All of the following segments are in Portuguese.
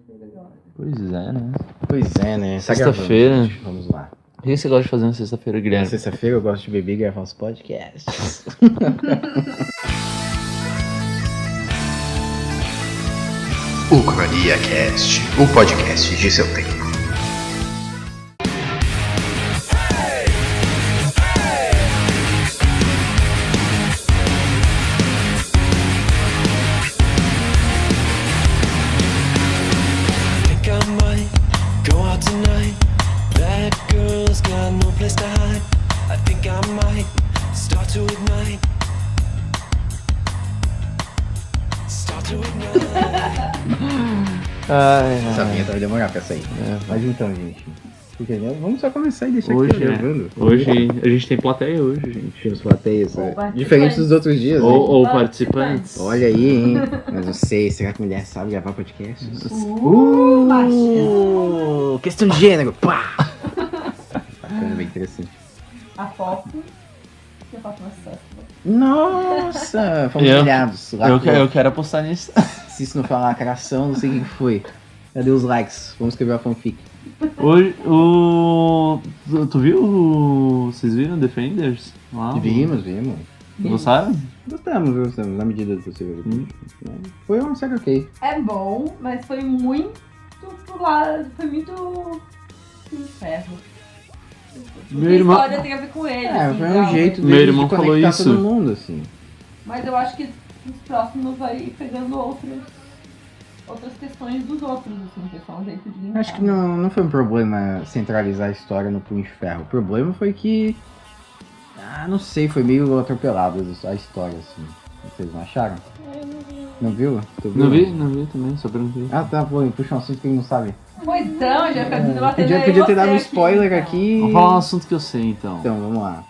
sexta-feira agora. Pois é, né? Sexta-feira. Vamos lá. O que você gosta de fazer na sexta-feira, Na Guilherme? sexta-feira eu gosto de beber e gravar uns podcasts. Ucrania Cast, o podcast de seu tempo. Essa vinheta vai demorar pra sair. Mas então, gente. Vamos só começar e deixar Hoje, aqui gravando. Hoje a gente tem plateia hoje, gente. Temos plateias. Ou participantes. Diferente dos outros dias. Ou né? participantes. Olha aí, hein? Mas não sei, será que mulher sabe gravar podcast? Machismo. Questão de gênero. Pá! Bacana, bem interessante. A foto. E a foto na sexta. Nossa! Fomos Eu- humilhados. Eu quero apostar nisso. Se isso não falar lacração, não sei quem foi. Cadê os likes? Vamos escrever a fanfic. Hoje, tu viu? Vocês viram Defenders? Lá? Vimos. Gostaram? Gostamos, na medida do possível. Foi uma série ok. É bom, mas foi muito pro lado. Foi muito. Inferno. Meu A irmão- história tem a ver com ele. É, assim, foi um realmente. jeito Meu dele irmão de falou conectar isso. todo mundo, assim. Mas eu acho que nos próximos vai ir pegando outras questões dos outros, assim, que é só um jeito de linkar. Acho que não foi um problema centralizar a história no Punho de Ferro. O problema foi que... não sei, foi meio atropelado a história, assim. Vocês não acharam? Não viu? Tu viu? Não vi também, só perguntei. Ah, tá, pô, puxa um assunto que ele não sabe. Pois então, já fica debatendo aí Podia ter dado um você spoiler então. aqui. Vamos falar um assunto que eu sei, então. Então, vamos lá.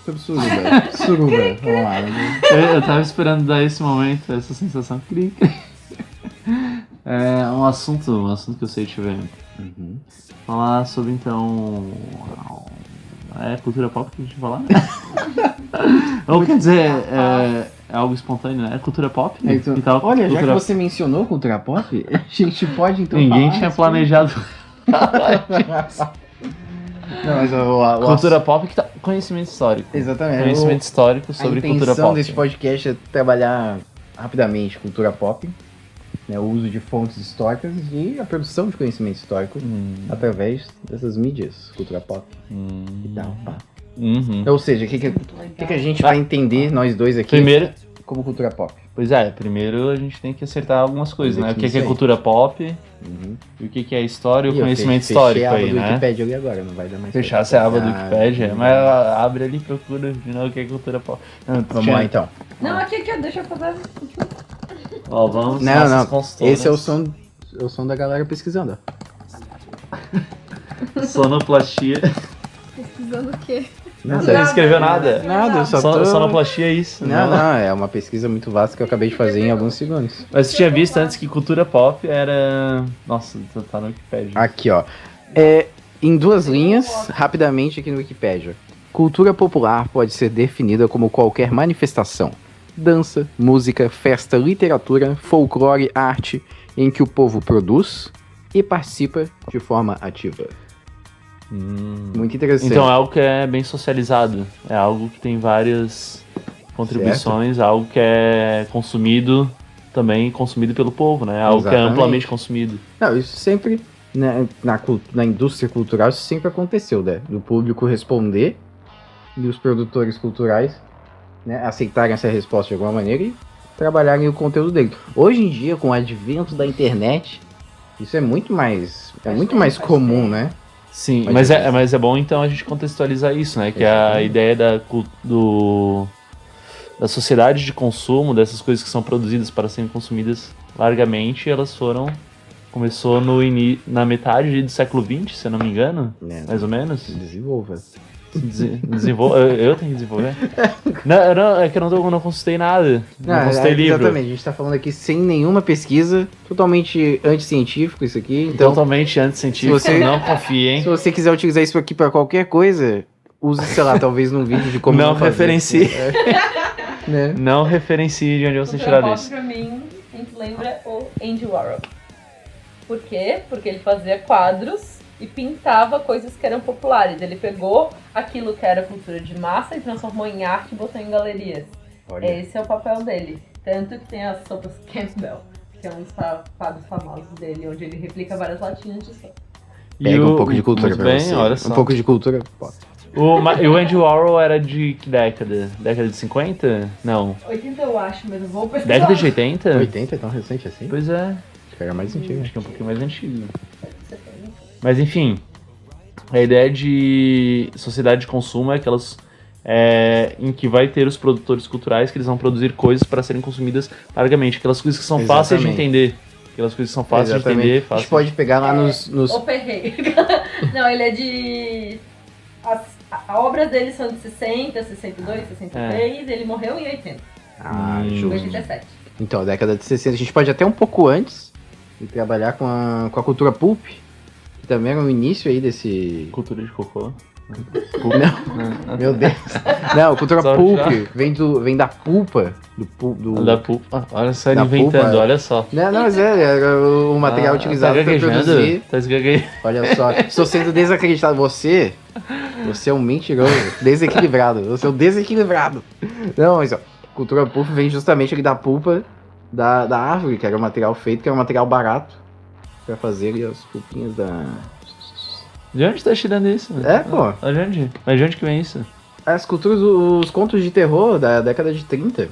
Sobre suruba. Suruba, vamos lá. Eu tava esperando dar esse momento, essa sensação. Cri. É um assunto que eu sei, deixa eu ver. Uhum. Falar sobre, então... É cultura pop que a gente vai falar? Ou quer dizer, é algo espontâneo, né? É cultura pop? Então, E tal, olha, já que cultura... você mencionou cultura pop, a gente pode então Ninguém falar tinha a planejado. Não, mas o Cultura pop que tá... Conhecimento histórico. Exatamente. Conhecimento histórico sobre a cultura intenção pop. desse podcast é trabalhar rapidamente cultura pop, né, o uso de fontes históricas e a produção de conhecimento histórico através dessas mídias, cultura pop e tal. Pá. Uhum. Ou seja, o que a gente vai entender, nós dois aqui, Primeiro, como cultura pop? pois é, primeiro a gente tem que acertar algumas coisas, né? O que Isso é aí. cultura pop Uhum. e o que é história e o eu conhecimento fechei histórico a aba aí, do né? Wikipedia ali agora, não vai dar mais Fechar certo. essa aba do Wikipedia, mas ela abre ali e procura de novo o que é cultura pop. Não, Vamos lá então. Não, aqui, deixa eu fazer. Ó, vamos Não, nossas não. consultoras. Esse é o som da galera pesquisando. Sonoplastia. Pesquisando o quê? Você não escreveu nada? Nada, eu só tô... Sonoplastia é isso. Não, é uma pesquisa muito vasta que eu acabei de fazer em alguns segundos. Mas você tinha visto antes que cultura pop era... Nossa, tá no Wikipedia. Aqui, ó. Em duas linhas, rapidamente aqui no Wikipedia. Cultura popular pode ser definida como qualquer manifestação, dança, música, festa, literatura, folclore, arte, em que o povo produz e participa de forma ativa. Muito interessante. Então é algo que é bem socializado. É algo que tem várias contribuições, algo que é consumido também, consumido pelo povo, né? Algo que é Exatamente. amplamente consumido. Não, isso sempre, né, na indústria cultural, isso sempre aconteceu, né? Do público responder e os produtores culturais, né, aceitarem essa resposta de alguma maneira e trabalharem o conteúdo dele. Hoje em dia, com o advento da internet, isso é muito mais Faz comum, bem. né? Sim, Mas mas é bom então a gente contextualizar isso, né? Que a Exatamente. ideia da sociedade de consumo, dessas coisas que são produzidas para serem consumidas largamente, começou na metade do século XX, se eu não me engano, Né? mais ou menos. Desenvolva. Eu tenho que desenvolver? Não, é que eu não consultei nada. Não consultei livro. Exatamente, a gente tá falando aqui sem nenhuma pesquisa, totalmente anticientífico isso aqui. Então, Totalmente anticientífico, se você- não confiem. se você quiser utilizar isso aqui pra qualquer coisa, use, sei lá, talvez num vídeo de como Não fazer. referencie. Né? Não referencie de onde você tirar Cultura pop isso. pra mim, a gente lembra o Andy Warhol. Por quê? Porque ele fazia quadros e pintava coisas que eram populares. Ele pegou aquilo que era cultura de massa e transformou em arte e botou em galerias. Olha. Esse é o papel dele. Tanto que tem as sopas Campbell, que é um dos quadros famosos dele, onde ele replica várias latinhas de sopa. Pega um pouco de cultura muito pra bem, você. olha só. Um pouco de cultura, pô. E o Andy Warhol era de que década? Década de 50? Não. 80 eu acho, mas eu vou pesquisar. Década de 80? 80 é tão recente assim? Pois é. Acho que era mais antigo. Acho que é um pouquinho mais antigo. Mas enfim, a ideia de sociedade de consumo é aquelas em que vai ter os produtores culturais que eles vão produzir coisas para serem consumidas largamente. Aquelas coisas que são fáceis de entender. Aquelas coisas que são fáceis de entender. A gente pode pegar lá nos... O Perrei. Não, ele é de... As obras dele são de 60, 62, 63, ele morreu em 80. Ah, Em justo. 87. Então, década de 60. A gente pode até um pouco antes e trabalhar com a cultura pulp, que também era o início aí desse... Cultura de cocô. Não, meu Deus. Não, cultura Só pulp já. vem da pulpa. Do... Da pulpa. Olha só ele Da inventando, pulpa. olha só. Não, mas era o material utilizado tá para gaguejando? produzir. Tá esgaguejando. Olha só, estou sendo desacreditado. Você é um mentiroso, desequilibrado. Você é um desequilibrado. Não, mas ó, cultura pulp vem justamente ali da pulpa da árvore, que era o material feito, que era um material barato para fazer ali as pulpinhas da... De onde tá tirando isso? É, pô. Mas de onde que vem isso? As culturas, os contos de terror da década de 30.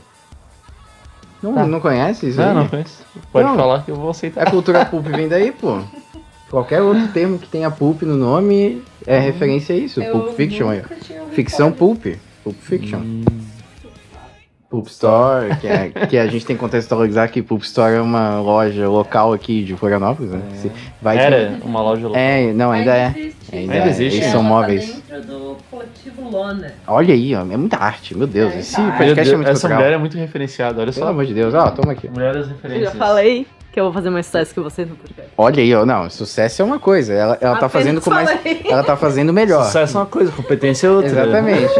Não conhece isso aí? Não conheço. Pode Não. falar que eu vou aceitar. A cultura pulp vem daí, pô. Qualquer outro termo que tenha pulp no nome é referência a isso. Pulp Fiction. nunca tinha ouvido Ficção falar pulp. Pulp Fiction. Pulp Store, que a gente tem que contextualizar que Pulp Store é uma loja local aqui de Florianópolis, né? Era uma loja local. Não, ainda é. Existe. Ainda existe. Eles são Ela tá móveis. dentro do coletivo Lona. Olha aí, ó, é muita arte, meu Deus. É, Esse tá. Meu podcast é Deus, muito essa cultural. mulher é muito referenciada, olha Pelo só. amor de Deus, ó, toma aqui. Mulher das Eu referências. já falei que eu vou fazer mais sucesso que vocês no podcast. Olha aí, ó, não, sucesso é uma coisa, ela tá Apenas fazendo com mais... falei. Ela tá fazendo melhor. Sucesso é uma coisa, competência é outra. Exatamente,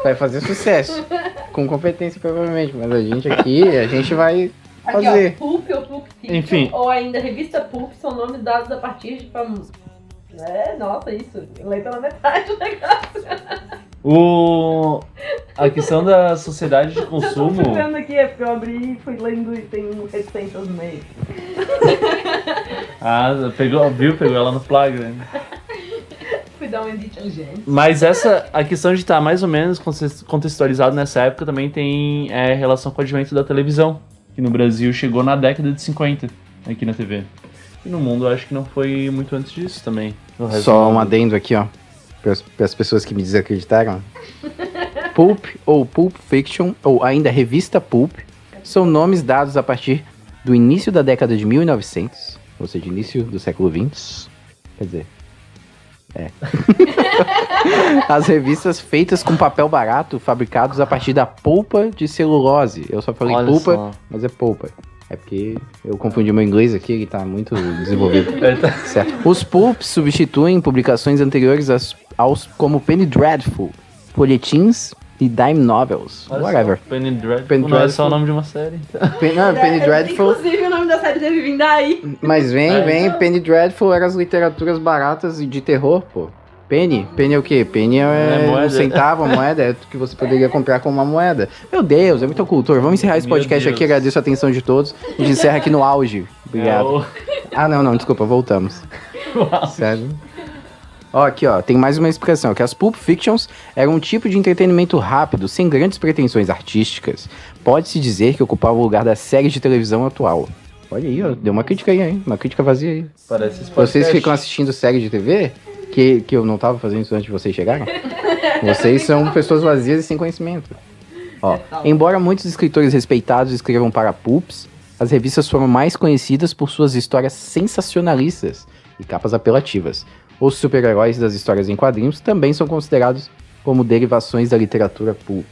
vai fazer sucesso. Com competência, provavelmente, mas a gente vai Aqui, fazer. ó, Pulp ou Pulp Fiction, Enfim. ou ainda Revista Pulp, são nomes dados a partir de famosos. Nossa, isso. Eu leio pela metade do negócio. A questão da sociedade de Eu tô consumo. vendo aqui, é porque eu abri e fui lendo e tem um reticências no meio. Pegou ela no flagra. Né? Fui dar uma edit gente. Mas a questão de estar mais ou menos contextualizado nessa época também tem relação com o advento da televisão, que no Brasil chegou na década de 50 aqui na TV. E no mundo eu acho que não foi muito antes disso também. No resto do Só um mundo. adendo aqui, ó, para as pessoas que me desacreditaram. Pulp ou Pulp Fiction, ou ainda Revista Pulp, são nomes dados a partir do início da década de 1900, ou seja, início do século XX. Quer dizer, as revistas feitas com papel barato, fabricados a partir da polpa de celulose. Eu só falei Olha polpa, só. mas é polpa. É porque eu confundi meu inglês aqui, ele tá muito desenvolvido. Certo. Os pulps substituem publicações anteriores como Penny Dreadful, folhetins e dime novels. Olha Whatever. só, Penny Dreadful. Penny Não é só Dreadful. o nome de uma série. Então. Penny Dreadful. Inclusive, o nome da série deve vir daí. Mas vem, Penny Dreadful eram as literaturas baratas de terror, pô. Penny é o quê? Penny é moeda. um centavo, a moeda, é que você poderia comprar com uma moeda. Meu Deus, é muita cultura. Vamos encerrar esse Meu podcast Deus. aqui, agradeço a atenção de todos. A gente encerra aqui no auge. Obrigado. Não, desculpa, voltamos. Sério? Ó, aqui, ó, tem mais uma explicação, que as Pulp Fictions eram um tipo de entretenimento rápido, sem grandes pretensões artísticas. Pode-se dizer que ocupava o lugar da série de televisão atual. Olha aí, ó, deu uma crítica aí, hein? Uma crítica vazia aí. Parece esse Vocês podcast. ficam assistindo série de TV, que eu não tava fazendo isso antes de vocês chegarem, vocês são pessoas vazias e sem conhecimento. Ó, embora muitos escritores respeitados escrevam para Pulps, as revistas foram mais conhecidas por suas histórias sensacionalistas e capas apelativas. Os super-heróis das histórias em quadrinhos também são considerados como derivações da literatura pulp.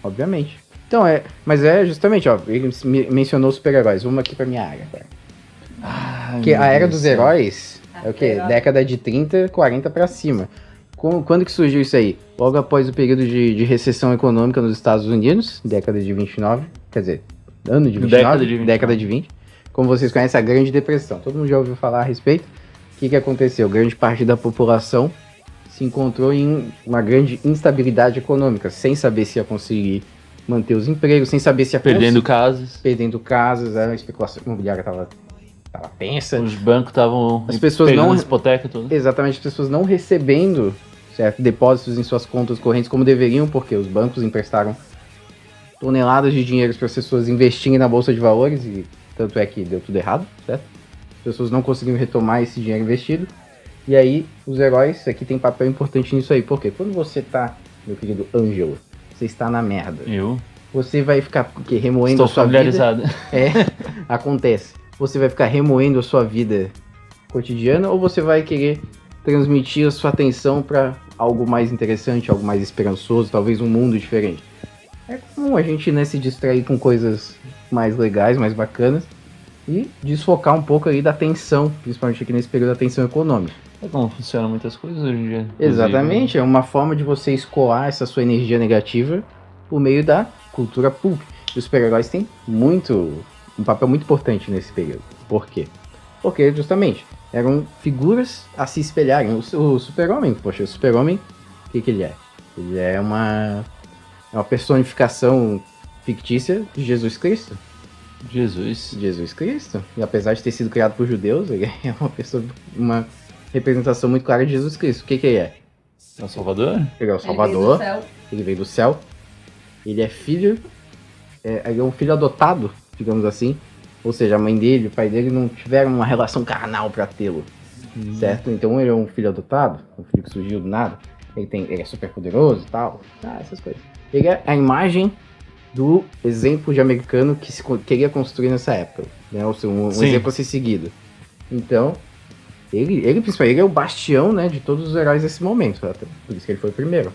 Obviamente. Então, mas é justamente, ó, ele mencionou super-heróis. Vamos aqui pra minha área agora. Que a era dos heróis é o quê? Década de 30, 40 pra cima. Quando que surgiu isso aí? Logo após o período de recessão econômica nos Estados Unidos, década de 29, quer dizer, ano de 29, Década de 29. década de 20. como vocês conhecem, a Grande Depressão. Todo mundo já ouviu falar a respeito. O que aconteceu? Grande parte da população se encontrou em uma grande instabilidade econômica, sem saber se ia conseguir manter os empregos, sem saber se ia Perdendo casas, a especulação imobiliária estava tensa. Os bancos estavam As pessoas pegando não- as hipotecas tudo. Exatamente, as pessoas não recebendo, certo, depósitos em suas contas correntes como deveriam, porque os bancos emprestaram toneladas de dinheiro para as pessoas investirem na bolsa de valores, e tanto é que deu tudo errado, certo? As pessoas não conseguiram retomar esse dinheiro investido. E aí, os heróis aqui têm papel importante nisso aí. Por quê? Quando você tá, meu querido Ângelo, você está na merda. Eu Você vai ficar o quê? Remoendo estou a sua vida. familiarizado. Acontece. Você vai ficar remoendo a sua vida cotidiana ou você vai querer transmitir a sua atenção para algo mais interessante, algo mais esperançoso, talvez um mundo diferente? É comum a gente, né, se distrair com coisas mais legais, mais bacanas e desfocar um pouco aí da atenção, principalmente aqui nesse período da atenção econômica. É como funcionam muitas coisas hoje em dia. Exatamente, é uma forma de você escoar essa sua energia negativa por meio da cultura pulp. E os super-heróis têm um papel muito importante nesse período. Por quê? Porque, justamente, eram figuras a se espelharem. O super-homem, poxa, o super-homem, o que ele é? Ele é uma personificação fictícia de Jesus Cristo. Jesus Cristo. E apesar de ter sido criado por judeus, ele é uma representação muito clara de Jesus Cristo. O que ele é? É o Salvador? Ele é o Ele veio do Salvador, céu. ele veio do céu, ele é filho, ele é um filho adotado, digamos assim, ou seja, a mãe dele e o pai dele não tiveram uma relação carnal pra tê-lo, certo? Então ele é um filho adotado, um filho que surgiu do nada, ele é super poderoso e tal, essas coisas. Ele é a imagem do exemplo de americano que se queria construir nessa época, né? Ou seja, um Sim. exemplo a ser seguido. Então, principalmente, ele é o bastião, né, de todos os heróis desse momento. Até por isso que ele foi o primeiro.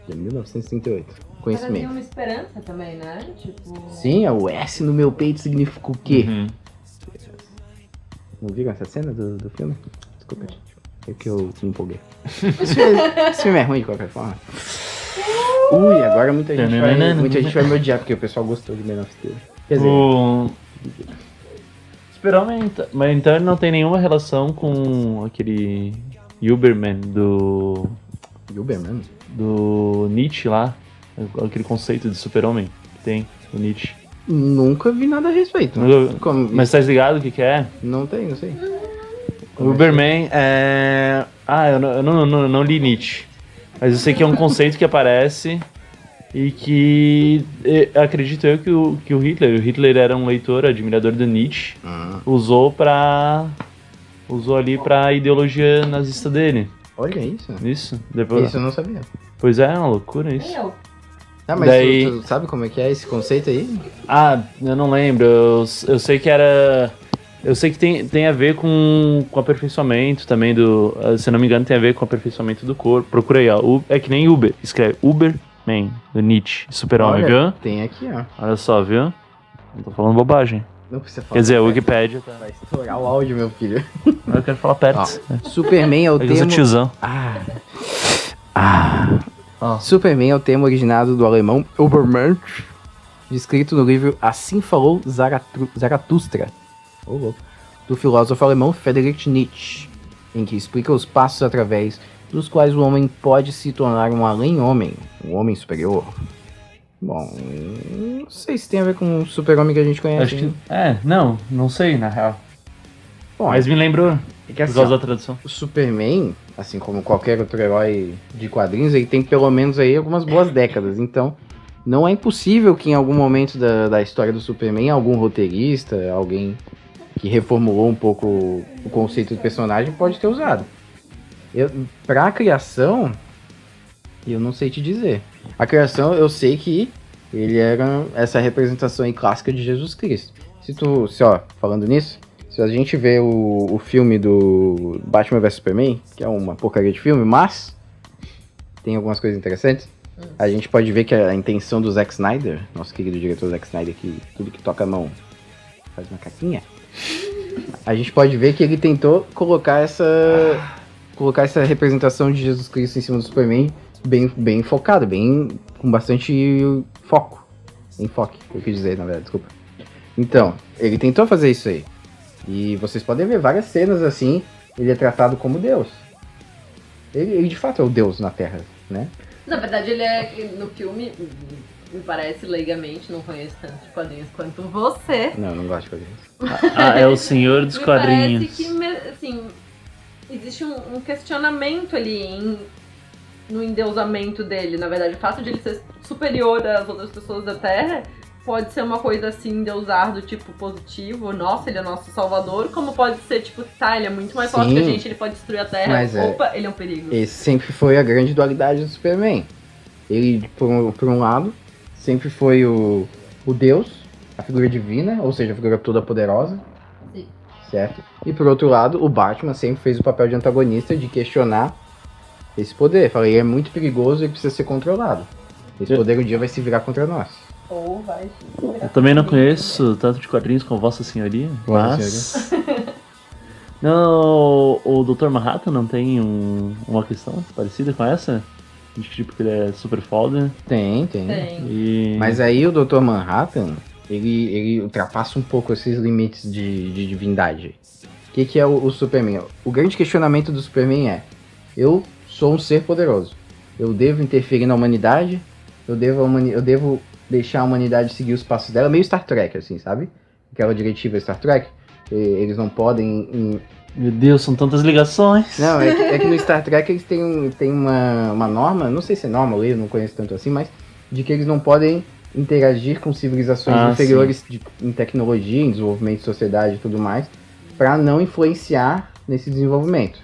De 1938. Trazia Conhecimento. uma esperança também, né? Tipo... Sim, o S no meu peito significa o quê? Uhum. Não viram essa cena do filme? Desculpa, gente. É que eu me empolguei. Esse filme é ruim de qualquer forma. Ui, agora muita gente vai me odiar porque o pessoal gostou de Man of Steel. Quer dizer, O Super-Homem, mas então ele não tem nenhuma relação com aquele Uberman do Uberman. Nietzsche lá, aquele conceito de super-homem que tem o Nietzsche. Nunca vi nada a respeito. Como- Mas tá ligado o que é? Não sei. O Uberman é... eu não li Nietzsche, mas eu sei que é um conceito que aparece e que acredito eu que o Hitler era um leitor, admirador do Nietzsche, usou ali pra ideologia nazista dele. Olha isso. Isso? Depois... Isso eu não sabia. Pois é uma loucura isso. Nem eu. Tá, mas Daí- tu sabe como é que é esse conceito aí? Eu não lembro, eu sei que era... Eu sei que tem a ver com aperfeiçoamento também do... Se eu não me engano, tem a ver com aperfeiçoamento do corpo. Procura aí, ó. É que nem Uber. Escreve Uberman, do Nietzsche. Super-homem, viu? Olha, tem aqui, ó. Olha só, viu? Não tô falando bobagem. Não precisa falar. Quer dizer, a perto. Wikipédia tá... Vai estourar o áudio, meu filho. Eu quero falar perto. Superman é o É que eu sou termo... tiozão. Superman é o termo originado do alemão Übermensch, descrito no livro Assim Falou Zaratustra, do filósofo alemão Friedrich Nietzsche, em que explica os passos através dos quais o homem pode se tornar um além-homem, um homem superior. Bom, não sei se tem a ver com o super-homem que a gente conhece. Acho que... hein? Não sei, na real. Bom, Mas me lembrou, é que por assim, causa ó, da tradução. o Superman, assim como qualquer outro herói de quadrinhos, ele tem pelo menos aí algumas boas décadas. Então, não é impossível que em algum momento da história do Superman, algum roteirista, alguém que reformulou um pouco o conceito do personagem pode ter usado. Pra criação, eu não sei te dizer. A criação, eu sei que ele era essa representação aí clássica de Jesus Cristo. Falando nisso, se a gente vê o filme do Batman vs Superman, que é uma porcaria de filme, mas tem algumas coisas interessantes, a gente pode ver que a intenção do Zack Snyder, nosso querido diretor Zack Snyder, que tudo que toca a mão faz uma caquinha, a gente pode ver que ele tentou colocar essa representação de Jesus Cristo em cima do Superman bem focada, com bastante foco. Enfoque, eu quis dizer, na verdade, desculpa. Então, ele tentou fazer isso aí. E vocês podem ver várias cenas assim, ele é tratado como Deus. Ele de fato é o Deus na Terra, né? Na verdade, ele é, no filme, me parece leigamente, não conheço tanto de quadrinhos quanto você. Não, eu não gosto de fazer isso. É o senhor dos quadrinhos. Parece que, assim, existe um questionamento ali no endeusamento dele. Na verdade, o fato de ele ser superior às outras pessoas da Terra pode ser uma coisa assim, endeusar do tipo positivo, nossa, ele é nosso salvador, como pode ser tipo, tá, ele é muito mais forte Sim, que a gente, ele pode destruir a Terra, mas opa, ele é um perigo. Esse sempre foi a grande dualidade do Superman. Ele, por um lado, sempre foi o Deus, a figura divina, ou seja, a figura toda poderosa. Sim. Certo? E por outro lado, o Batman sempre fez o papel de antagonista, de questionar esse poder. Falei, ele é muito perigoso e precisa ser controlado. Esse poder um dia vai se virar contra nós. Ou vai. Eu também não conheço tanto de quadrinhos como Vossa Senhoria, mas... Não, o Dr. Manhattan não tem uma questão parecida com essa? De que tipo que ele é super foda? Tem. E... Mas aí o Dr. Manhattan, ele ultrapassa um pouco esses limites de divindade. O que é o Superman? O grande questionamento do Superman é: eu sou um ser poderoso. Eu devo interferir na humanidade? Eu devo deixar a humanidade seguir os passos dela? Meio Star Trek, assim, sabe? Aquela diretiva Star Trek. Eles não podem... Meu Deus, são tantas ligações. Não, é que no Star Trek eles têm uma norma, não sei se é norma ou eu não conheço tanto assim, mas de que eles não podem interagir com civilizações inferiores em tecnologia, em desenvolvimento de sociedade e tudo mais, para não influenciar nesse desenvolvimento.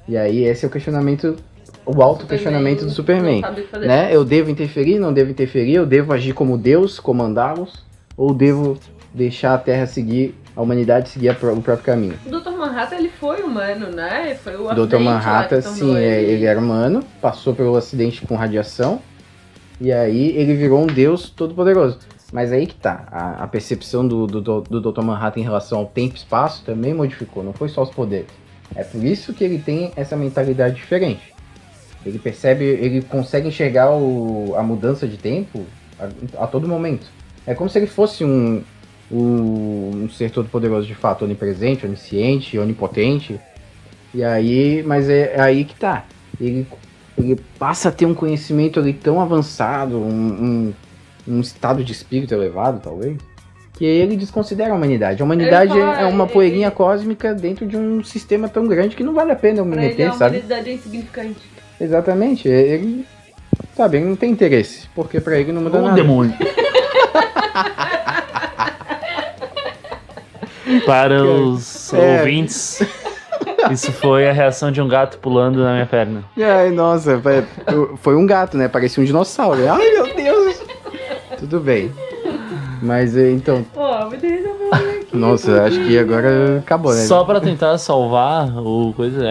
E aí esse é o questionamento, o auto-questionamento do Superman, né? Eu devo interferir, não devo interferir, eu devo agir como Deus, comandá-los, ou devo deixar a Terra seguir, a humanidade seguir o próprio caminho. O Dr. Manhattan, ele foi humano, né? Foi o Dr. Manhattan, sim, ele era humano, passou pelo acidente com radiação, e aí ele virou um deus todo-poderoso. Mas aí que tá, a percepção do Dr. Manhattan em relação ao tempo e espaço também modificou, não foi só os poderes. É por isso que ele tem essa mentalidade diferente. Ele percebe, ele consegue enxergar a mudança de tempo a todo momento. É como se ele fosse um ser todo-poderoso de fato, onipresente, onisciente, onipotente. E aí, mas é aí que tá. Ele passa a ter um conhecimento ali tão avançado, um estado de espírito elevado, talvez, que ele desconsidera a humanidade. A humanidade é uma poeirinha cósmica dentro de um sistema tão grande que não vale a pena eu me meter, sabe? A humanidade é insignificante. Exatamente. Ele não tem interesse, porque pra ele não muda nada. Demônio. Para os ouvintes, isso foi a reação de um gato pulando na minha perna. Ai, nossa, foi um gato, né? Parecia um dinossauro. Ai, meu Deus! Tudo bem. Mas então... Nossa, acho que agora acabou, né? Só pra tentar salvar o coisa,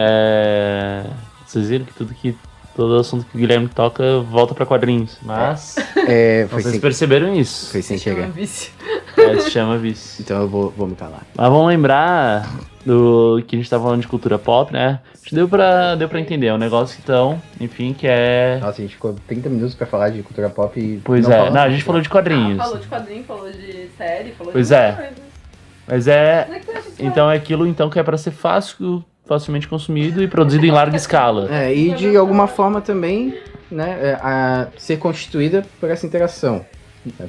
vocês viram que todo assunto que o Guilherme toca volta pra quadrinhos, mas vocês perceberam isso. Foi sem querer. Se chama vício. Então eu vou me calar. Mas vamos lembrar do que a gente tá falando de cultura pop, né? Acho que deu pra entender. É um negócio então, enfim, que é... Nossa, a gente ficou 30 minutos pra falar de cultura pop e... Pois é, não, a gente falou de quadrinhos. Falou de quadrinhos, falou de série, falou pois de é. Mas então é aquilo então que é pra ser facilmente consumido e produzido em larga escala. E de alguma forma também, né, ser constituída por essa interação.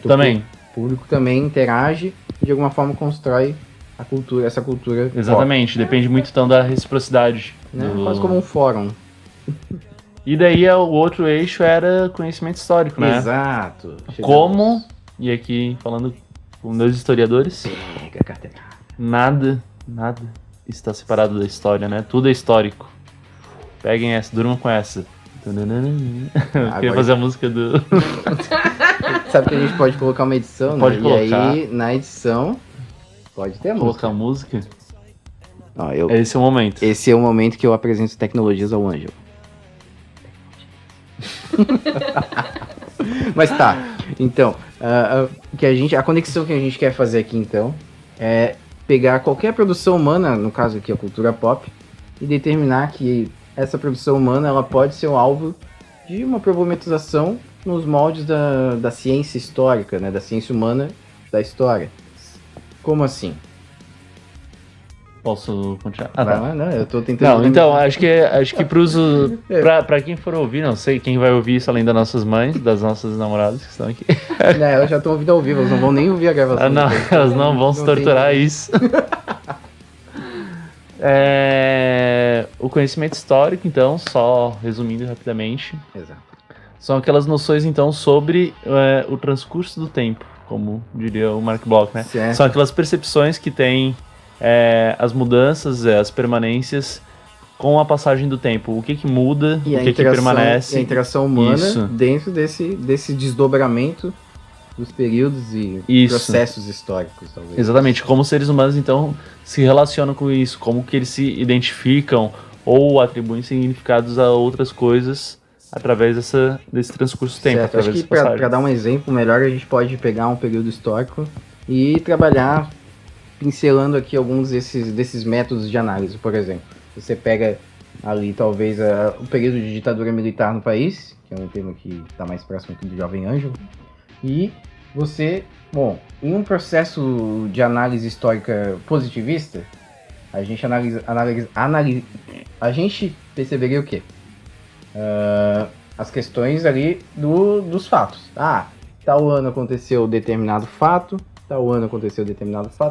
Também. O público também interage e de alguma forma constrói essa cultura. Exatamente, pop. Depende muito então da reciprocidade. Né? Quase como um fórum. E daí o outro eixo era conhecimento histórico, né? Exato. Como, e aqui falando com dois historiadores, nada está separado da história, né? Tudo é histórico. Peguem essa, durmam com essa. Eu queria fazer a música do... Sabe que a gente pode colocar uma edição, pode né? Colocar. E aí, na edição, pode ter a música. Colocar música? Esse é o momento. Esse é o momento que eu apresento tecnologias ao Ângelo. Mas tá, então, a conexão que a gente quer fazer aqui, então, é pegar qualquer produção humana, no caso aqui a cultura pop, e determinar que essa produção humana ela pode ser o alvo de uma problematização nos moldes da ciência histórica, né, da ciência humana da história. Como assim? Posso continuar? Vai lá, não, eu tô tentando... Não, então, acho que pra quem for ouvir, não sei quem vai ouvir isso além das nossas mães, das nossas namoradas que estão aqui. Não, elas já estão ouvindo ao vivo, elas não vão nem ouvir a gravação. Não, depois. elas não vão se torturar isso. O conhecimento histórico, então, só resumindo rapidamente, Exato. são aquelas noções, então, sobre o transcurso do tempo, como diria o Mark Bloch, né? Certo. São aquelas percepções que tem as mudanças, as permanências com a passagem do tempo. O que muda, E o que permanece. E a interação humana Isso. dentro desse desdobramento dos períodos e Isso. processos históricos, talvez. Exatamente, como os seres humanos, então, se relacionam com isso, como que eles se identificam ou atribuem significados a outras coisas através desse transcurso do tempo, Certo, através acho que dessa passagem. para dar um exemplo melhor, a gente pode pegar um período histórico e trabalhar pincelando aqui alguns desses métodos de análise. Por exemplo, você pega ali talvez o período de ditadura militar no país, que é um tema que está mais próximo aqui do Jovem Ângelo, e você, em um processo de análise histórica positivista, a gente a gente perceberia o quê? As questões ali dos fatos. Tal ano aconteceu determinado fato,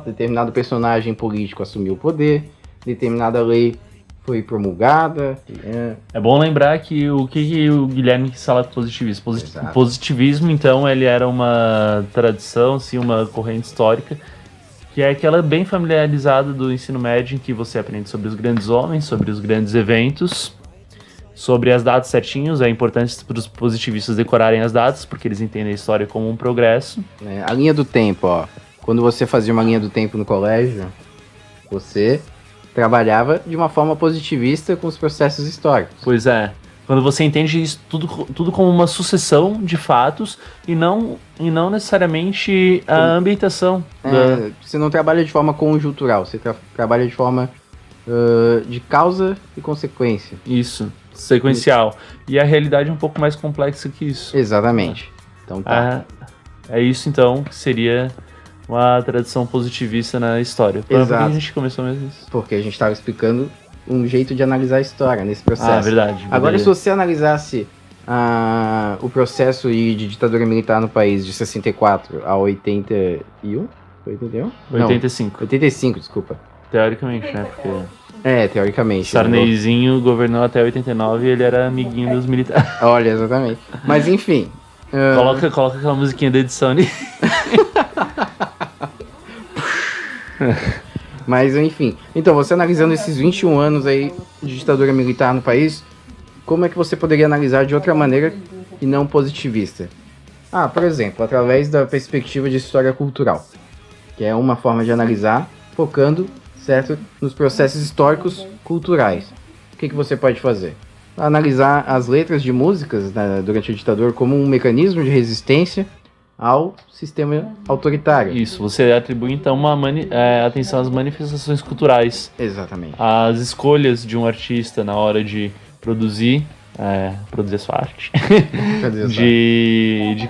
determinado personagem político assumiu o poder, determinada lei foi promulgada. É bom lembrar que o que o Guilherme fala com positivismo. Exato. O positivismo, então, ele era uma tradição, assim, uma corrente histórica, que é aquela bem familiarizada do ensino médio, em que você aprende sobre os grandes homens, sobre os grandes eventos, sobre as datas certinhos. É importante para os positivistas decorarem as datas, porque eles entendem a história como um progresso. A linha do tempo, quando você fazia uma linha do tempo no colégio, você trabalhava de uma forma positivista com os processos históricos. Pois é. Quando você entende isso tudo como uma sucessão de fatos e não necessariamente a ambientação. Você não trabalha de forma conjuntural, você trabalha de forma de causa e consequência. Isso, sequencial. E a realidade é um pouco mais complexa que isso. Exatamente. Então É isso, então, que seria uma tradição positivista na história. Por que Exato. a gente começou mesmo isso? Porque a gente estava explicando um jeito de analisar a história nesse processo. Verdade. Agora, se você analisasse o processo de ditadura militar no país de 64 a 81? 81? 85. Não, 85, desculpa. Teoricamente, né? Porque Teoricamente. Sarnezinho governou até 89 e ele era amiguinho dos militares. Olha, exatamente. Mas enfim. Coloca aquela musiquinha da edição ali. Mas enfim. Então, você analisando esses 21 anos aí de ditadura militar no país, como é que você poderia analisar de outra maneira e não positivista? Por exemplo, através da perspectiva de história cultural, que é uma forma de analisar, focando, certo, nos processos históricos culturais. O que você pode fazer? Analisar as letras de músicas, né, durante a ditadura como um mecanismo de resistência ao sistema autoritário. Isso, você atribui então atenção às manifestações culturais. Exatamente. As escolhas de um artista na hora de produzir a sua arte. de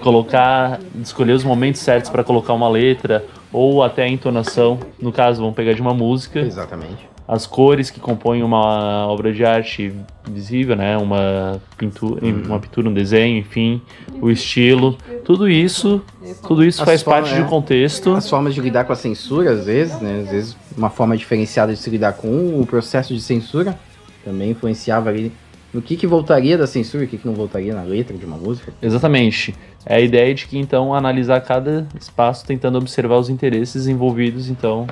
escolher os momentos certos para colocar uma letra, ou até a entonação, no caso, vamos pegar de uma música. Exatamente. As cores que compõem uma obra de arte visível, né? Uma pintura, um desenho, enfim, o estilo. Tudo isso faz parte de um contexto. As formas de lidar com a censura, às vezes, né? Às vezes uma forma diferenciada de se lidar com o processo de censura também influenciava ali no que voltaria da censura e o que não voltaria na letra de uma música. Exatamente. É a ideia de que, então, analisar cada espaço tentando observar os interesses envolvidos, então,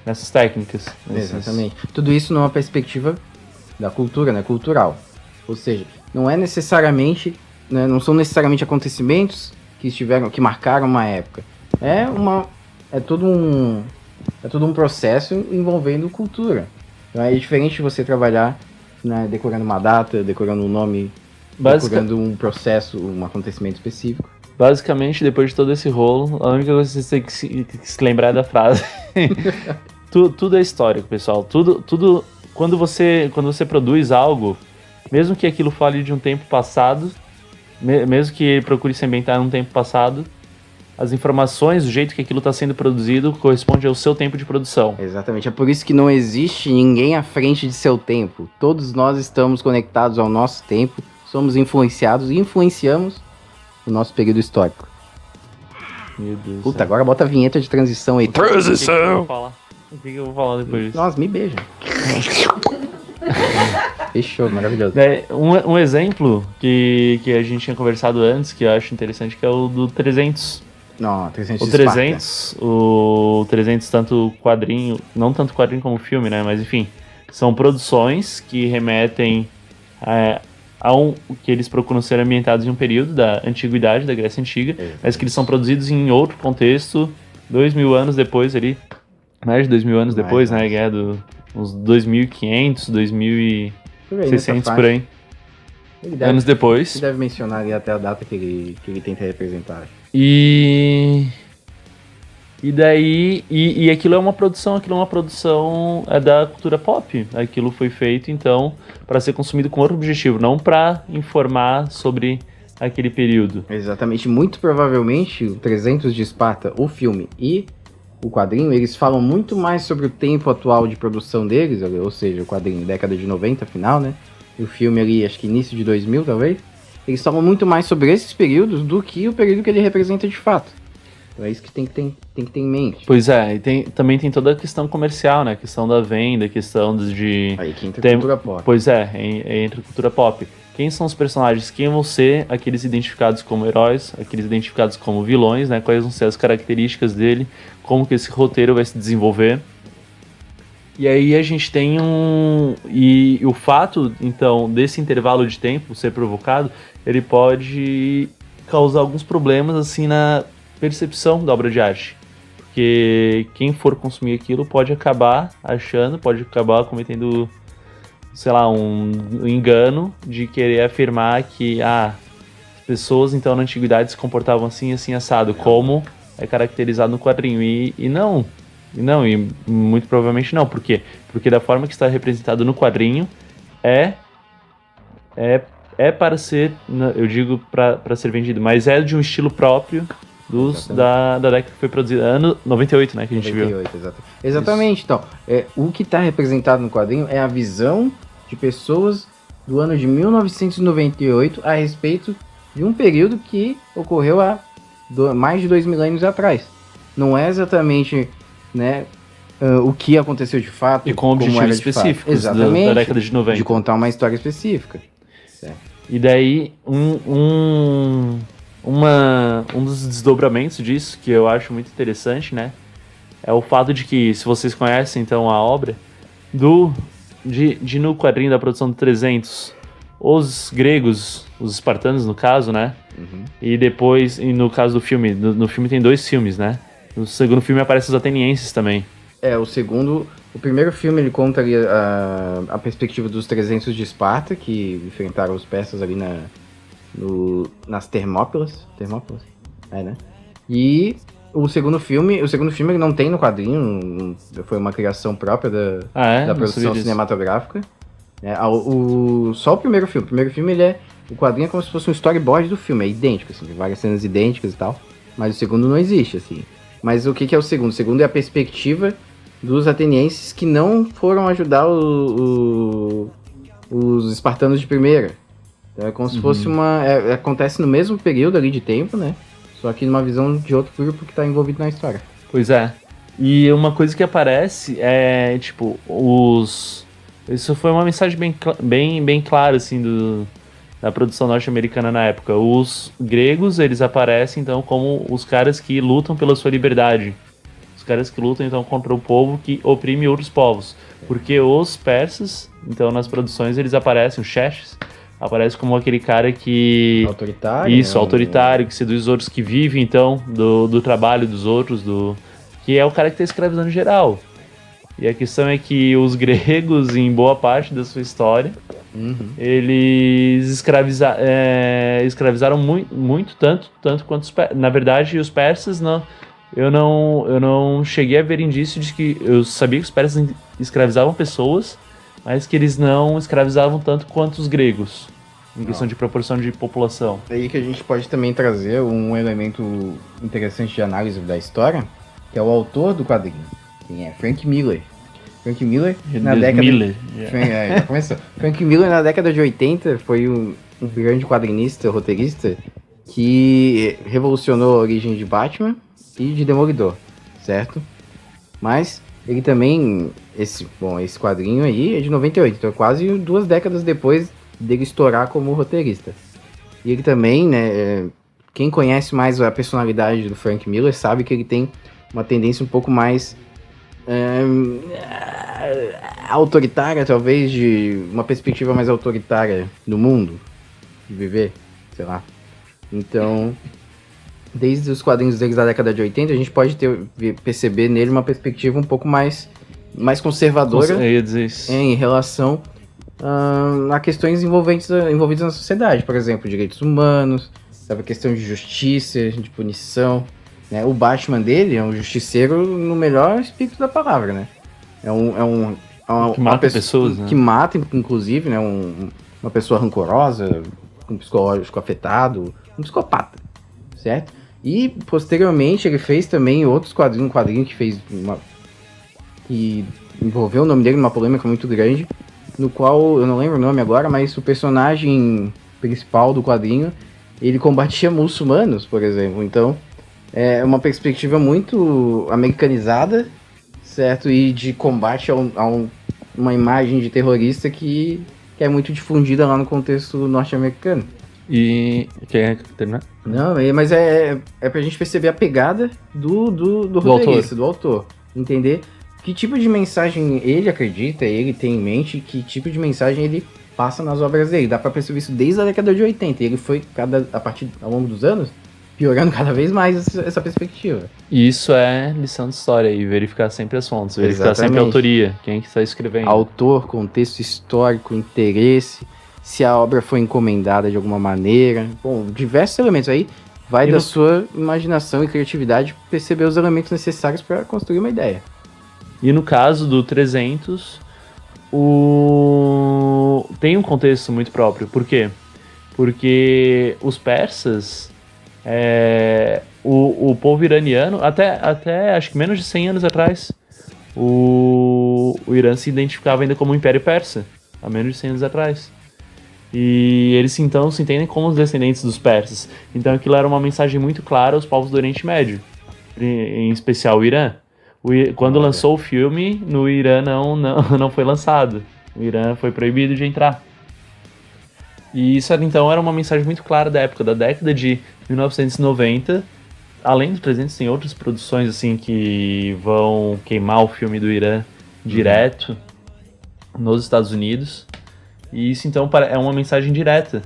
nessas técnicas. Exatamente. Tudo isso numa perspectiva da cultura, né? Cultural. Ou seja, não é necessariamente, né, não são necessariamente acontecimentos que marcaram uma época. É todo um processo envolvendo cultura. Então é diferente de você trabalhar, né, decorando uma data, decorando um nome, decorando um processo, um acontecimento específico. Basicamente, depois de todo esse rolo, a única coisa que você tem que se lembrar é da frase. Tudo é histórico, pessoal. Tudo quando você produz algo, mesmo que aquilo fale de um tempo passado, mesmo que procure se ambientar num tempo passado, as informações, o jeito que aquilo está sendo produzido corresponde ao seu tempo de produção. Exatamente, é por isso que não existe ninguém à frente de seu tempo. Todos nós estamos conectados ao nosso tempo, somos influenciados e influenciamos o nosso período histórico. Meu Deus. Puta, agora bota a vinheta de transição aí. Transição! O que eu vou falar depois disso? Nossa, me beija. Fechou, maravilhoso. Um exemplo que a gente tinha conversado antes, que eu acho interessante, que é o do 300. Não, 300 O 300, o 300 tanto quadrinho, não tanto quadrinho como filme, né? Mas enfim, são produções que remetem que eles procuram ser ambientados em um período da antiguidade, da Grécia Antiga, mas que eles são produzidos em outro contexto, 2000 anos depois ali, mais de 2000 anos depois, né? Que é uns 2500, 2600 por aí. Anos depois. Você deve mencionar ali até a data que ele tenta representar. E daí, e aquilo é uma produção da cultura pop. Aquilo foi feito, então, para ser consumido com outro objetivo, não para informar sobre aquele período. Exatamente, muito provavelmente o 300 de Esparta, o filme e o quadrinho, eles falam muito mais sobre o tempo atual de produção deles, ou seja, o quadrinho década de 90, final, né? E o filme ali, acho que início de 2000, talvez. Eles falam muito mais sobre esses períodos do que o período que ele representa de fato. Então é isso que tem que ter em mente. Pois é, e também tem toda a questão comercial, né? A questão da venda, a questão de... Aí que entra a cultura pop. Pois é, entra a cultura pop. Quem são os personagens? Quem vão ser aqueles identificados como heróis, aqueles identificados como vilões, né? Quais vão ser as características dele, como que esse roteiro vai se desenvolver. E aí a gente tem E o fato, então, desse intervalo de tempo ser provocado, ele pode causar alguns problemas, assim, na percepção da obra de arte. Porque quem for consumir aquilo pode acabar cometendo, sei lá, um engano de querer afirmar que as pessoas, então, na antiguidade se comportavam assim, assim, assado, como é caracterizado no quadrinho. E muito provavelmente não. Por quê? Porque da forma que está representado no quadrinho é para ser, eu digo para ser vendido, mas é de um estilo próprio da década que foi produzida, ano 98, né, que a gente 98, viu. Exatamente. Isso. Então, o que está representado no quadrinho é a visão de pessoas do ano de 1998 a respeito de um período que ocorreu há mais de 2 milênios atrás. Não é exatamente, né, o que aconteceu de fato. E com objetivos específicos da década de 90. De contar uma história específica. Certo. E daí, um dos desdobramentos disso, que eu acho muito interessante, né, é o fato de que, se vocês conhecem, então, a obra, no quadrinho da produção do 300, os gregos, os espartanos, no caso, né, e depois, e no caso do filme, no filme tem 2 filmes, né, no segundo filme aparecem os atenienses também. O primeiro filme ele conta ali a perspectiva dos 300 de Esparta, que enfrentaram os persas ali nas Termópilas. Termópilas? Né? E o segundo filme ele não tem no quadrinho, foi uma criação própria da produção cinematográfica. Só o primeiro filme. O primeiro filme, o quadrinho é como se fosse um storyboard do filme, é idêntico, assim, tem várias cenas idênticas e tal, mas o segundo não existe, assim. Mas o que é o segundo? O segundo é a perspectiva dos atenienses que não foram ajudar os espartanos de primeira. Então é como se fosse acontece no mesmo período ali de tempo, né? Só que numa visão de outro grupo que está envolvido na história. Pois é. E uma coisa que aparece é, tipo, isso foi uma mensagem bem clara, assim, da produção norte-americana na época. Os gregos, eles aparecem, então, como os caras que lutam pela sua liberdade. Os caras que lutam, então, contra o povo que oprime outros povos. Porque os persas, então, nas produções, eles aparecem, os Xerxes, aparece como aquele cara que... Autoritário. Isso, autoritário, que seduz os outros, que vive, então, do trabalho dos outros, que é o cara que está escravizando geral. E a questão é que os gregos, em boa parte da sua história, eles escravizaram muito, tanto quanto os persas. Na verdade, os persas, eu não cheguei a ver indício de que... Eu sabia que os persas escravizavam pessoas, mas que eles não escravizavam tanto quanto os gregos. em questão de proporção de população. Aí que a gente pode também trazer um elemento interessante de análise da história, que é o autor do quadrinho. Quem é? Frank Miller. Frank Miller, na década... Miller. Já começou. Frank Miller, na década de 80, foi um grande quadrinista, roteirista, que revolucionou a origem de Batman e de Demolidor, certo? Mas ele também, esse quadrinho aí é de 98, então é quase 2 décadas depois dele estourar como roteirista. E ele também, né, quem conhece mais a personalidade do Frank Miller sabe que ele tem uma tendência um pouco mais autoritária, talvez, de uma perspectiva mais autoritária do mundo, de viver, sei lá. Então, desde os quadrinhos deles da década de 80, a gente pode perceber nele uma perspectiva um pouco mais conservadora Eu ia dizer isso. em relação a questões envolvidas na sociedade, por exemplo, direitos humanos, sabe, a questão de justiça, de punição. Né? O Batman dele é um justiceiro no melhor espírito da palavra, né? Que mata pessoas, né? Que mata, inclusive, né? Uma pessoa rancorosa, um psicológico afetado, um psicopata, certo? E, posteriormente, ele fez também outros quadrinhos, um quadrinho que fez que envolveu o nome dele numa polêmica muito grande, no qual, eu não lembro o nome agora, mas o personagem principal do quadrinho, ele combatia muçulmanos, por exemplo. Então, é uma perspectiva muito americanizada, certo? E de combate a uma imagem de terrorista que é muito difundida lá no contexto norte-americano. E quer terminar? Não, mas é pra gente perceber a pegada do roteirista, do autor. Entender que tipo de mensagem ele acredita, ele tem em mente, que tipo de mensagem ele passa nas obras dele. Dá pra perceber isso desde a década de 80. E ele foi, ao longo dos anos, piorando cada vez mais essa perspectiva. E isso é lição de história e verificar sempre as fontes, verificar Exatamente. sempre a autoria, quem é que está escrevendo. Autor, contexto histórico, interesse, se a obra foi encomendada de alguma maneira. Bom, diversos elementos aí. Vai da sua imaginação e criatividade perceber os elementos necessários para construir uma ideia. E no caso do 300, tem um contexto muito próprio. Por quê? Porque os persas, o povo iraniano, até acho que menos de 100 anos atrás, o Irã se identificava ainda como o Império Persa, há menos de 100 anos atrás. E eles então se entendem como os descendentes dos persas. Então aquilo era uma mensagem muito clara aos povos do Oriente Médio, em especial o Irã. Quando lançou o filme, no Irã não foi lançado. O Irã foi proibido de entrar. E isso então era uma mensagem muito clara da época, da década de 1990. Além do 300, tem outras produções assim que vão queimar o filme do Irã direto nos Estados Unidos. E isso então é uma mensagem direta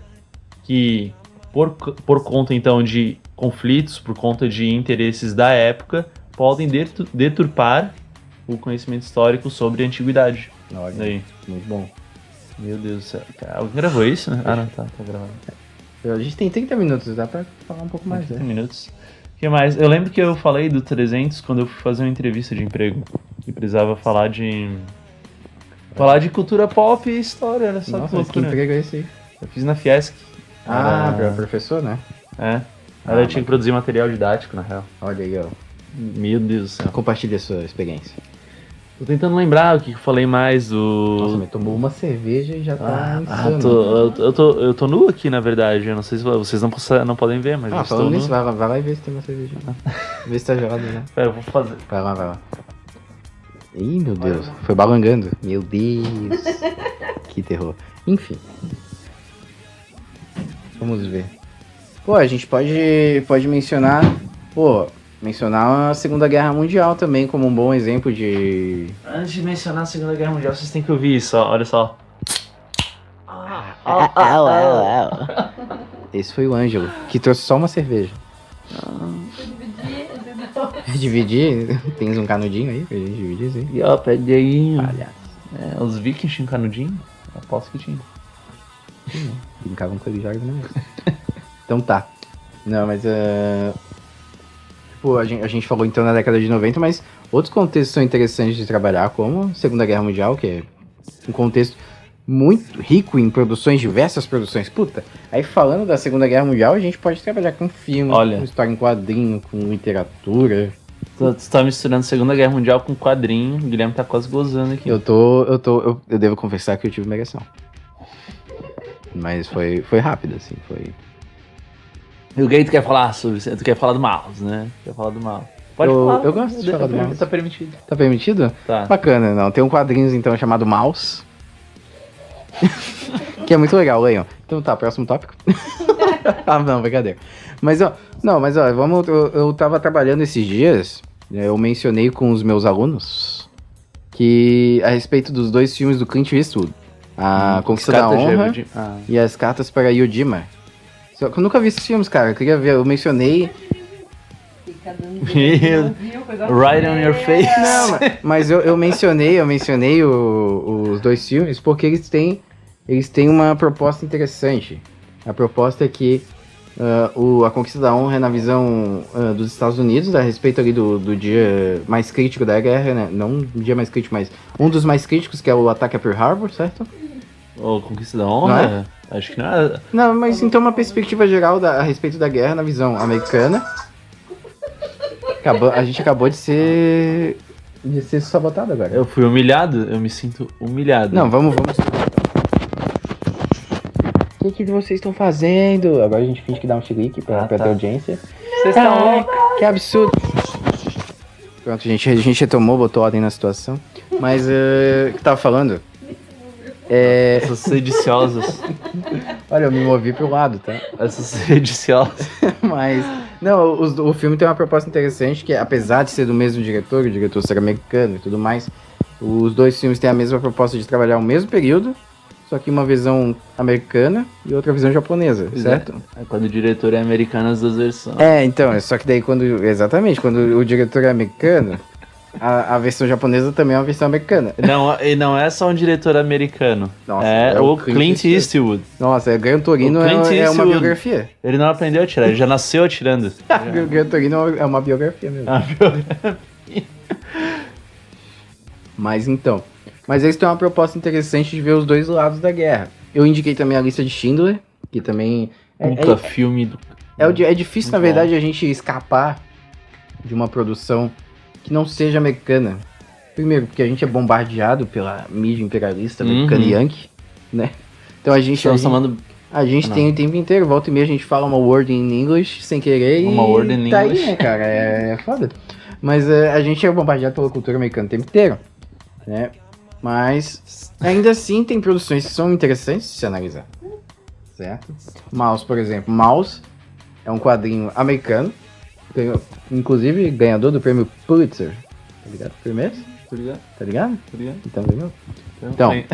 que, por conta então de conflitos, por conta de interesses da época, podem deturpar o conhecimento histórico sobre a antiguidade. Olha, aí. Muito bom. Meu Deus do céu. Alguém gravou isso, né? Ah, não, tá gravando. A gente tem 30 minutos, dá pra falar um pouco mais, 30 né? minutos. O que mais? Eu lembro que eu falei do 300 quando eu fui fazer uma entrevista de emprego. E precisava falar de cultura pop e história, né? Só Nossa, que emprego é esse aí? Eu fiz na Fiesc. Pra professor, né? Eu tinha que produzir material didático, na real. Olha aí, ó. Meu Deus do céu. Compartilha a sua experiência. Tô tentando lembrar o que eu falei mais do... Nossa, mas tomou uma cerveja e já tá insano. Eu tô nu aqui, na verdade. Eu não sei se vocês não podem ver, mas eu estou falando nu. nisso, vai lá e vê se tem uma cerveja. Vê se tá gelado, né? Pera, eu vou fazer. Vai lá. Ih, meu Deus. Foi balangando. Meu Deus. Que terror. Enfim. Vamos ver. Pô, a gente pode mencionar a Segunda Guerra Mundial também como um bom exemplo de... Antes de mencionar a Segunda Guerra Mundial, vocês têm que ouvir isso, ó. Olha só. Esse foi o Ângelo, que trouxe só uma cerveja. Dividir? Tens um canudinho aí pra gente dividir, sim? E ó, pede aí. Palhaço. Os vikings tinham canudinho? Eu aposto que tinha. Brincavam com ele já, não é? Então tá. Não, mas... Tipo, a gente falou então na década de 90, mas outros contextos são interessantes de trabalhar, como a Segunda Guerra Mundial, que é um contexto muito rico em produções, diversas produções. Puta, aí falando da Segunda Guerra Mundial, a gente pode trabalhar com filme, Olha. com história em quadrinho, com literatura. Tu tá misturando Segunda Guerra Mundial com quadrinho. O Guilherme tá quase gozando aqui. Eu devo confessar que eu tive uma ereção. Mas foi rápido, assim, foi... E o que tu quer falar sobre isso? Tu quer falar do mouse, né? Quer falar do mouse. Pode falar. Eu gosto de falar do mouse. Tá permitido. Tá permitido? Tá. Bacana, não. Tem um quadrinho, então, chamado Mouse. Que é muito legal, leiam. Então tá, próximo tópico. Ah, não, brincadeira. Mas, ó, eu tava trabalhando esses dias, eu mencionei com os meus alunos que a respeito dos 2 filmes do Clint Eastwood, A Conquista da Honra e As Cartas para Iwo Jima. Só que eu nunca vi esses filmes, cara, eu queria ver, eu mencionei... Fica dando Right on your face. Não, mas eu mencionei os 2 filmes porque eles têm uma proposta interessante. A proposta é que a Conquista da Honra é na visão dos Estados Unidos, a respeito ali do dia mais crítico da guerra, né? Não um dia mais crítico, mas um dos mais críticos, que é o ataque a Pearl Harbor, certo? Ô, Conquista da Honra? Acho que não é. Não, mas então uma perspectiva geral a respeito da guerra na visão americana. A gente acabou de ser sabotado agora. Eu fui humilhado? Eu me sinto humilhado. Não, vamos O que vocês estão fazendo? Agora a gente finge que dá um chilique pra ter audiência. Vocês estão loucos. Que absurdo. Pronto, a gente retomou, botou ordem na situação. Mas o que eu tava falando? Essas sediciosas. Olha, eu me movi pro lado, tá? Essas sediciosas. Mas, não, o filme tem uma proposta interessante, que apesar de ser do mesmo diretor, o diretor ser americano e tudo mais, os 2 filmes têm a mesma proposta de trabalhar o mesmo período, só que uma visão americana e outra visão japonesa, certo? Quando o diretor é americano, as 2 versões. Então, só que daí quando o diretor é americano, a versão japonesa também é uma versão americana. E não é só um diretor americano. Nossa, é o Clint Eastwood. Nossa, Gran Torino é uma biografia. Ele não aprendeu a atirar, ele já nasceu atirando. Gran Torino é uma biografia mesmo. Mas eles têm uma proposta interessante de ver os 2 lados da guerra. Eu indiquei também a Lista de Schindler, que também... Filme do... É difícil, na verdade, a gente escapar de uma produção que não seja americana. Primeiro, porque a gente é bombardeado pela mídia imperialista americana e yankee, né? Então a gente tem o tempo inteiro, volta e meia a gente fala uma word in English sem querer uma word in tá English. aí, né, cara? É foda. Mas a gente é bombardeado pela cultura americana o tempo inteiro, né? Mas ainda assim tem produções que são interessantes de se analisar, certo? Mouse, por exemplo. Mouse é um quadrinho americano, inclusive ganhador do prêmio Pulitzer. Tá ligado? Primeiro? Tá ligado? Então ganhou. Então,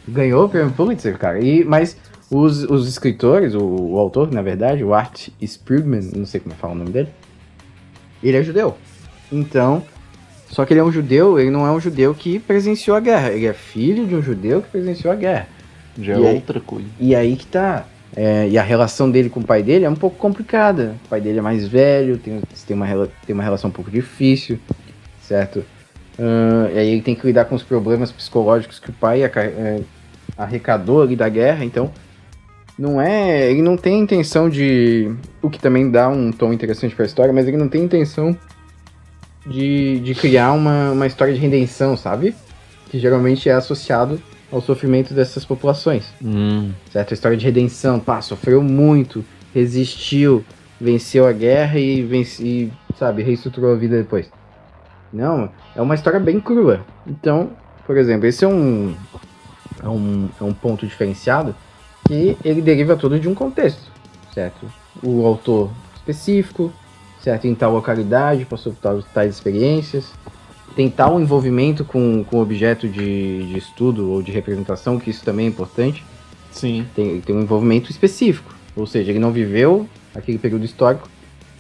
ganhou o prêmio Pulitzer, cara. Mas os escritores, o autor, na verdade, o Art Spiegelman, não sei como fala o nome dele, ele é judeu. Então, só que ele é um judeu, ele não é um judeu que presenciou a guerra. Ele é filho de um judeu que presenciou a guerra. Já é outra coisa. E aí que tá. E a relação dele com o pai dele é um pouco complicada. O pai dele é mais velho, tem uma relação um pouco difícil, certo? E aí ele tem que lidar com os problemas psicológicos que o pai arrecadou ali da guerra. Então, ele não tem intenção de... O que também dá um tom interessante pra história, mas ele não tem intenção de criar uma história de redenção, sabe? Que geralmente é associado ao sofrimento dessas populações. Certo? A história de redenção, sofreu muito, resistiu, venceu a guerra e sabe, reestruturou a vida depois. Não, é uma história bem crua. Então, por exemplo, esse é um ponto diferenciado que ele deriva todo de um contexto, certo? O autor específico, certo? Em tal localidade, passou por tais experiências, tem tal envolvimento com o objeto de estudo ou de representação, que isso também é importante. Sim. Tem um envolvimento específico, ou seja, ele não viveu aquele período histórico,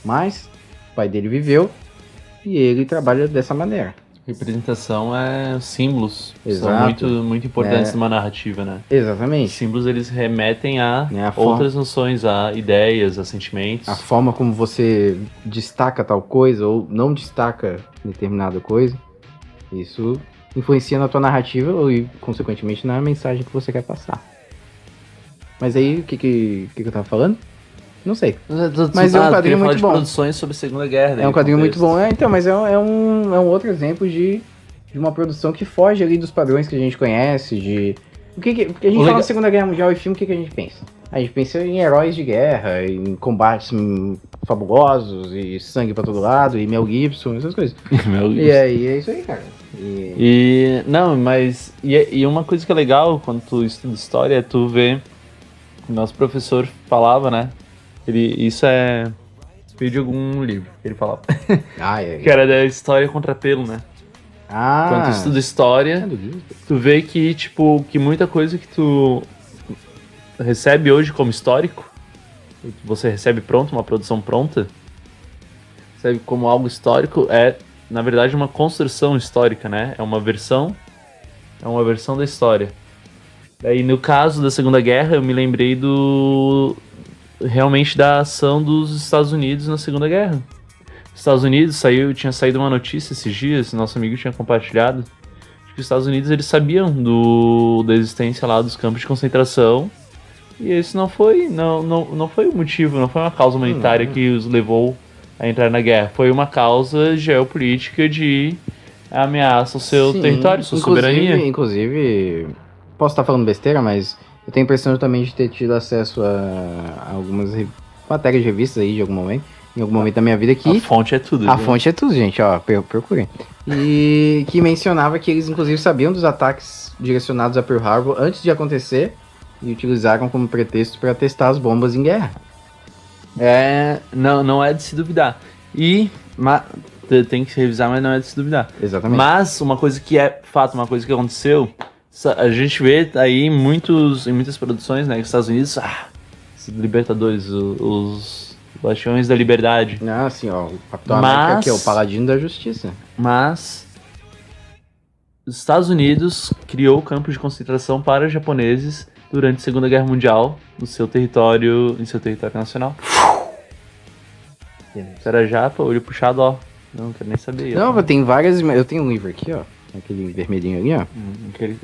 mas o pai dele viveu e ele trabalha dessa maneira. Representação é símbolos. Exato. São muito importantes numa narrativa, né? Exatamente. Símbolos, eles remetem a outras noções, a ideias, a sentimentos. A forma como você destaca tal coisa ou não destaca determinada coisa, isso influencia na tua narrativa e, consequentemente, na mensagem que você quer passar. Mas aí, o que eu tava falando? Não sei. Mas é um quadrinho muito bom. Produções sobre a Segunda Guerra. É um quadrinho muito bom. Então, mas é um outro exemplo de uma produção que foge ali dos padrões que a gente conhece, porque a gente fala de Segunda Guerra Mundial e filme, o que a gente pensa? A gente pensa em heróis de guerra, em combates fabulosos, e sangue pra todo lado, e Mel Gibson, essas coisas. E aí, é isso aí, cara. E uma coisa que é legal quando tu estuda história é tu ver, o nosso professor falava, né? Isso veio de algum livro que ele falava. Que era da história contra pelo, né? Quando tu estuda história, tu vê que, tipo, que muita coisa que tu recebe hoje como histórico, você recebe pronto, uma produção pronta, recebe como algo histórico, é, na verdade, uma construção histórica, né? É uma versão da história. Daí, no caso da Segunda Guerra, eu me lembrei realmente da ação dos Estados Unidos na Segunda Guerra. Os Estados Unidos tinha saído uma notícia esses dias, nosso amigo tinha compartilhado, de que os Estados Unidos eles sabiam da existência lá dos campos de concentração, e esse não foi o motivo, não foi uma causa humanitária que os levou a entrar na guerra, foi uma causa geopolítica de ameaça ao seu território, sua soberania. Inclusive, posso estar falando besteira, mas eu tenho a impressão também de ter tido acesso a algumas matérias de revistas aí de algum momento. Em algum momento da minha vida que... A fonte é tudo. Fonte é tudo, gente, ó, procurem. E que mencionava que eles, inclusive, sabiam dos ataques direcionados a Pearl Harbor antes de acontecer e utilizaram como pretexto para testar as bombas em guerra. Não é de se duvidar. Tem que se revisar, mas não é de se duvidar. Exatamente. Mas uma coisa que é fato, uma coisa que aconteceu, a gente vê aí em muitas produções, né, que os Estados Unidos, os libertadores, os bastiões da liberdade. Assim, ó, o Capitão América aqui é o paladino da justiça. Mas os Estados Unidos criou campos de concentração para japoneses durante a Segunda Guerra Mundial em seu território nacional. Era japa, olho puxado, ó. Não quero nem saber. Não, tem várias. Eu tenho um livro aqui, ó. Aquele vermelhinho ali, ó.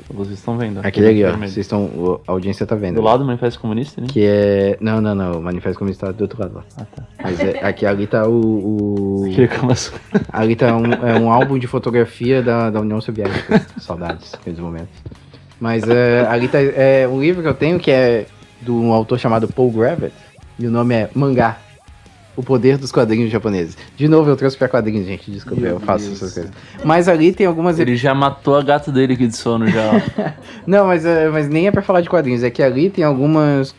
Vocês estão vendo. Aquele ali, ó. Vocês estão. A audiência tá vendo. Do lado do Manifesto Comunista, né? Que é. Não. O Manifesto Comunista tá do outro lado lá. Tá. Mas aqui ali tá o. Ali tá um álbum de fotografia da União Soviética. Saudades, aqueles momentos. Mas ali tá um livro que eu tenho que é de um autor chamado Paul Gravett. E o nome é Mangá. O poder dos quadrinhos japoneses. De novo, eu trouxe pra quadrinhos, gente. Desculpa, eu faço essas coisas. Mas ali tem algumas... Ele já matou a gata dele aqui de sono, já. Não, mas nem é pra falar de quadrinhos. É que ali tem algumas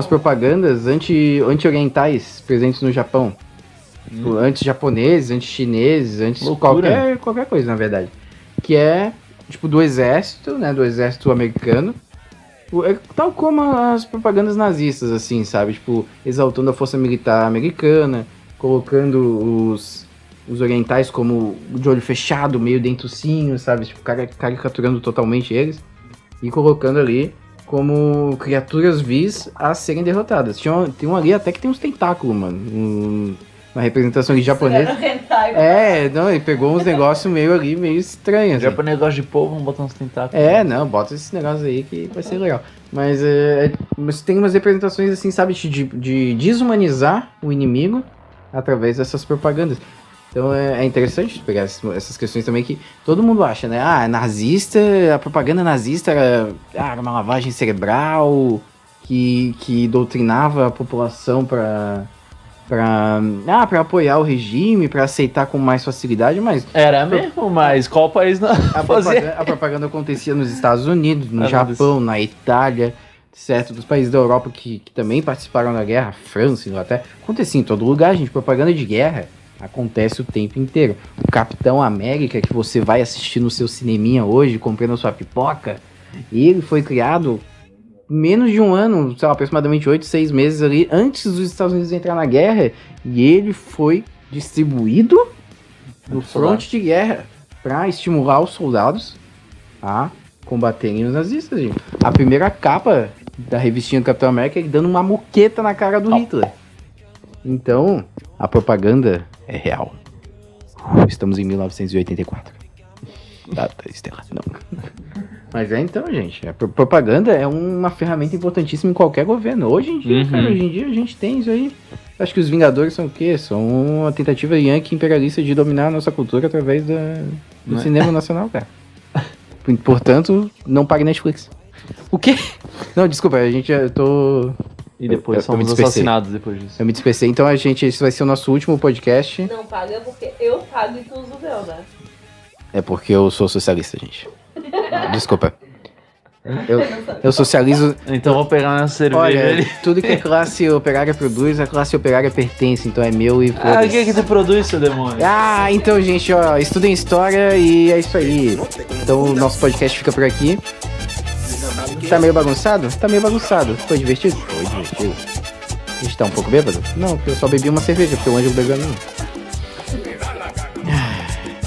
propagandas anti-orientais presentes no Japão. Tipo, anti-japoneses, anti-chineses, qualquer coisa, na verdade. Que é, tipo, do exército, né? Do exército americano. Tal como as propagandas nazistas, assim, sabe? Tipo, exaltando a força militar americana, colocando os orientais como de olho fechado, meio dentucinho, sabe? Tipo, caricaturando totalmente eles. E colocando ali como criaturas vis a serem derrotadas. Tem um ali até que tem uns tentáculos, mano. Uma representação de japonês. Ele pegou uns negócios meio estranhos. Assim. Japonês gosta de povo, vamos botar uns tentáculos. Bota esses negócios aí que vai ser legal. Mas tem umas representações assim, sabe, de desumanizar o inimigo através dessas propagandas. Então é interessante pegar essas questões também que todo mundo acha, né? Nazista, a propaganda nazista era uma lavagem cerebral que doutrinava a população para apoiar o regime, para aceitar com mais facilidade, mas... Era mesmo, mas qual país não fazia? A propaganda acontecia nos Estados Unidos, no Japão, na Itália, certo? Dos países da Europa que também participaram da guerra, França, Inglaterra. Acontecia em todo lugar, gente. Propaganda de guerra acontece o tempo inteiro. O Capitão América, que você vai assistir no seu cineminha hoje, comprando a sua pipoca, ele foi criado... menos de um ano, sei lá, aproximadamente 8, 6 meses ali, antes dos Estados Unidos entrar na guerra, e ele foi distribuído no fronte de guerra para estimular os soldados a combaterem os nazistas, gente. A primeira capa da revistinha do Capitão América é ele dando uma moqueta na cara do Hitler. Então, a propaganda é real. Estamos em 1984. Data estelar, não. Mas então, gente, a propaganda é uma ferramenta importantíssima em qualquer governo. Hoje em dia, cara, hoje em dia a gente tem isso aí. Acho que os Vingadores são o quê? São uma tentativa yankee imperialista de dominar a nossa cultura através do cinema nacional, cara. Portanto, não pague Netflix. O quê? Não, desculpa, eu tô... E depois eu somos me despecei. assassinados depois disso. Eu me despecei, então esse vai ser o nosso último podcast. Não paga porque eu pago e tu usa o meu, né? É porque eu sou socialista, gente. Desculpa. Eu socializo. Então vou pegar uma cerveja Olha, ali. tudo que a classe operária produz, a classe operária pertence, então é meu e Ah, o foda-se. que é que tu produz, seu demônio? Ah, então, gente, ó, estudem história e é isso aí. Então o nosso podcast fica por aqui. Tá meio bagunçado? Tá meio bagunçado. Foi divertido? Foi divertido. A gente tá um pouco bêbado? Não, porque eu só bebi uma cerveja, porque o Ângelo bebeu a minha.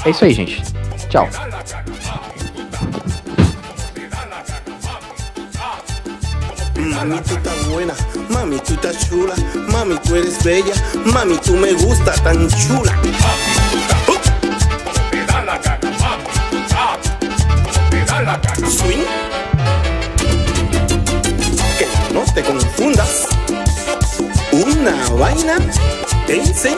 É isso aí, gente. Tchau. Mami, tú estás buena, mami, tú estás chula, mami, tú eres bella, mami, tú me gusta tan chula. Swing, que no te confundas, una vaina, dance.